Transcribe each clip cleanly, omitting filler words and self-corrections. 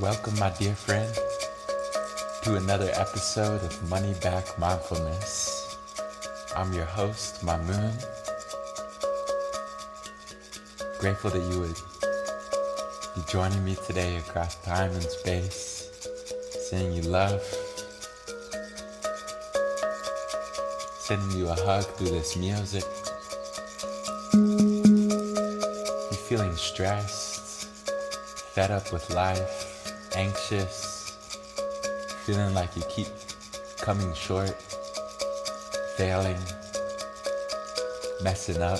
Welcome, my dear friend, to another episode of Money Back Mindfulness. I'm your host, my moon. Grateful that you would be joining me today across time and space, sending you love, sending you a hug through this music. You feeling stressed, fed up with life, anxious, feeling like you keep coming short, failing, messing up,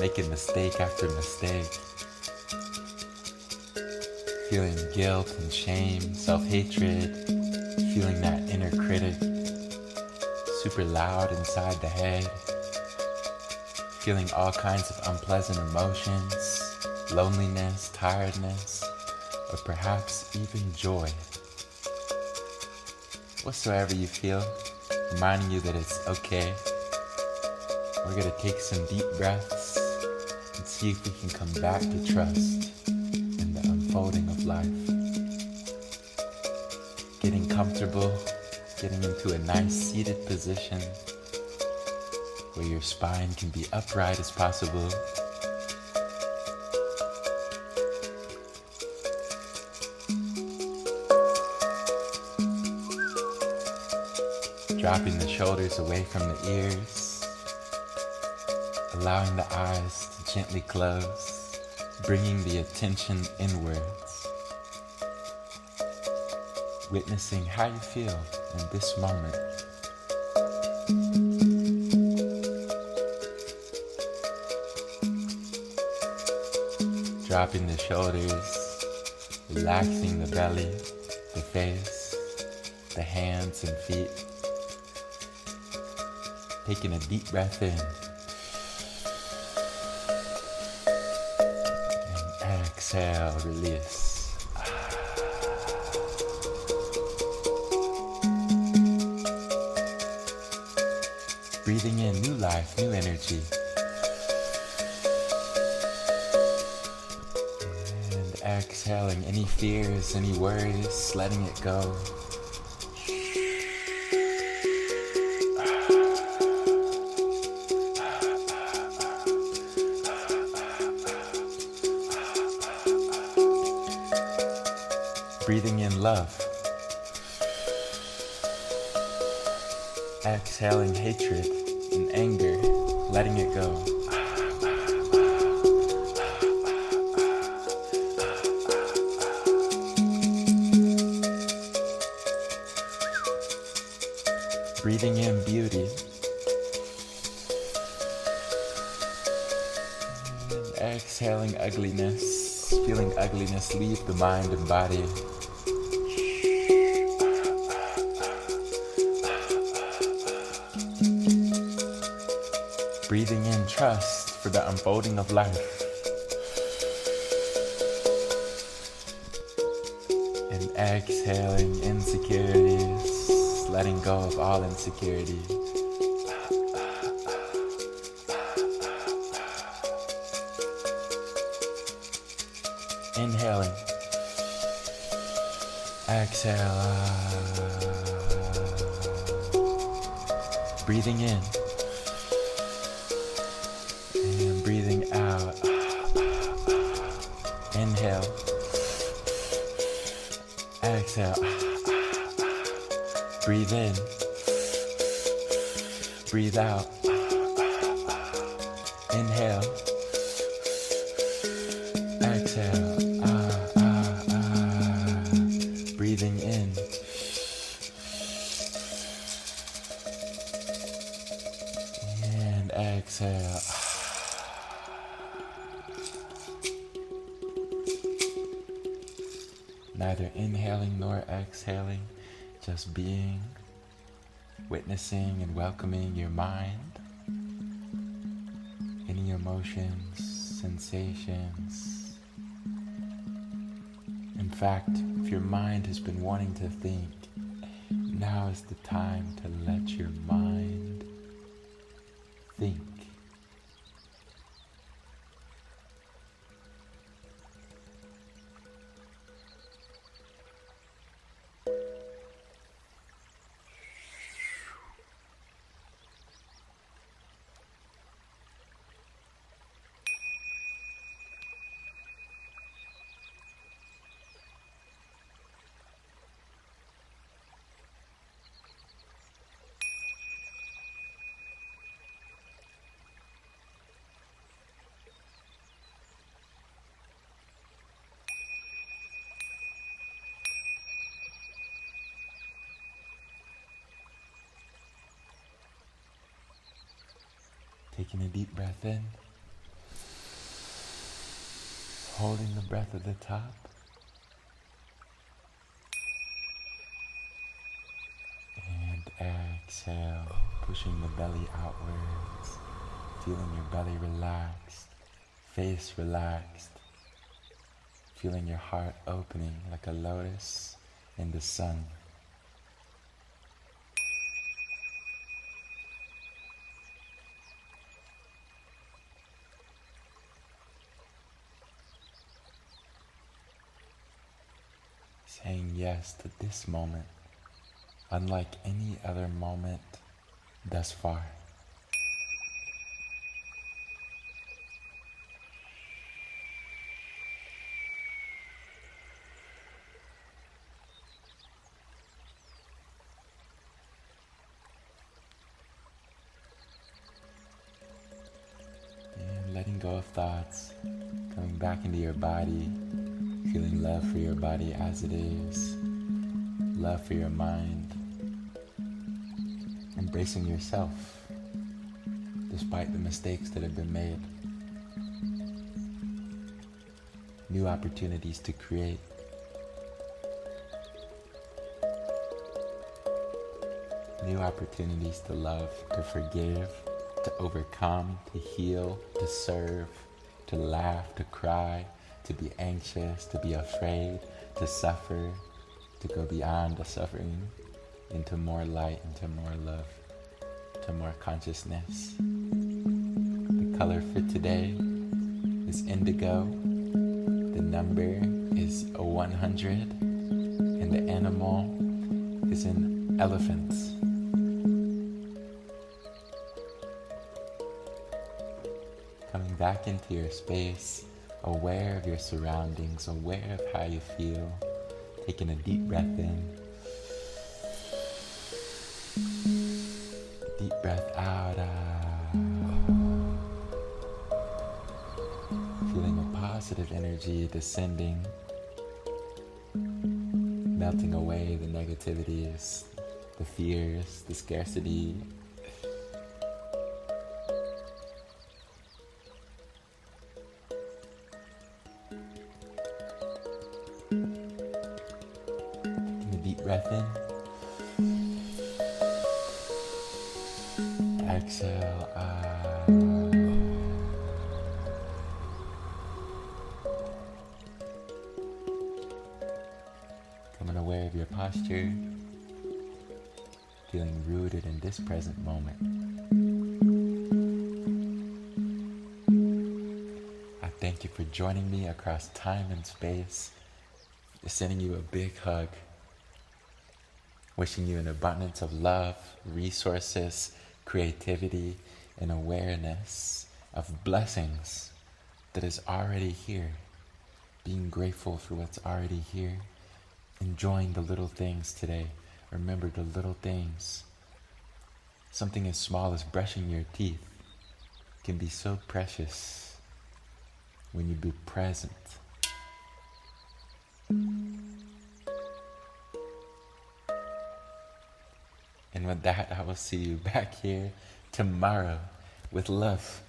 making mistake after mistake, feeling guilt and shame, self-hatred, feeling that inner critic super loud inside the head, feeling all kinds of unpleasant emotions, loneliness, tiredness, or perhaps even joy. Whatsoever you feel, reminding you that it's okay. We're going to take some deep breaths and see if we can come back to trust in the unfolding of life. Getting comfortable, getting into a nice seated position where your spine can be upright as possible. Dropping the shoulders away from the ears, allowing the eyes to gently close, bringing the attention inwards, witnessing how you feel in this moment. Dropping the shoulders, relaxing the belly, the face, the hands and feet. Taking a deep breath in and exhale, release. Breathing in new life, new energy. And exhaling any fears, any worries, letting it go. Breathing in love. Exhaling hatred and anger, letting it go. Breathing in beauty. And exhaling ugliness, feeling ugliness leave the mind and body. Breathing in trust for the unfolding of life. And exhaling insecurities, letting go of all insecurity. Inhaling. Exhale. Breathing in. And breathing out. Inhale. Exhale. Breathe in. Breathe out. Inhale. Exhale. Breathing in. And exhale. Neither inhaling nor exhaling, just being, witnessing and welcoming your mind, any emotions, sensations. In fact, if your mind has been wanting to think, now is the time to let your mind think. Taking a deep breath in, holding the breath at the top, and exhale, pushing the belly outwards, feeling your belly relaxed, face relaxed, feeling your heart opening like a lotus in the sun. Saying yes to this moment, unlike any other moment thus far. And letting go of thoughts, coming back into your body, feeling love for your body as it is, love for your mind, embracing yourself despite the mistakes that have been made, new opportunities to create, new opportunities to love, to forgive, to overcome, to heal, to serve, to laugh, to cry, to be anxious, to be afraid, to suffer, to go beyond the suffering into more light, into more love, to more consciousness. The color for today is indigo. The number is 100. And the animal is an elephant. Coming back into your space, aware of your surroundings, aware of how you feel, taking a deep breath in, deep breath out, feeling a positive energy descending, melting away the negativities, the fears, the scarcity. Breath in. Exhale. Becoming aware of your posture, feeling rooted in this present moment. I thank you for joining me across time and space. Sending you a big hug. Wishing you an abundance of love, resources, creativity, and awareness of blessings that is already here being grateful for what's already here, enjoying the little things today. Remember the little things. Something as small as brushing your teeth can be so precious when you be present. And with that, I will see you back here tomorrow with love.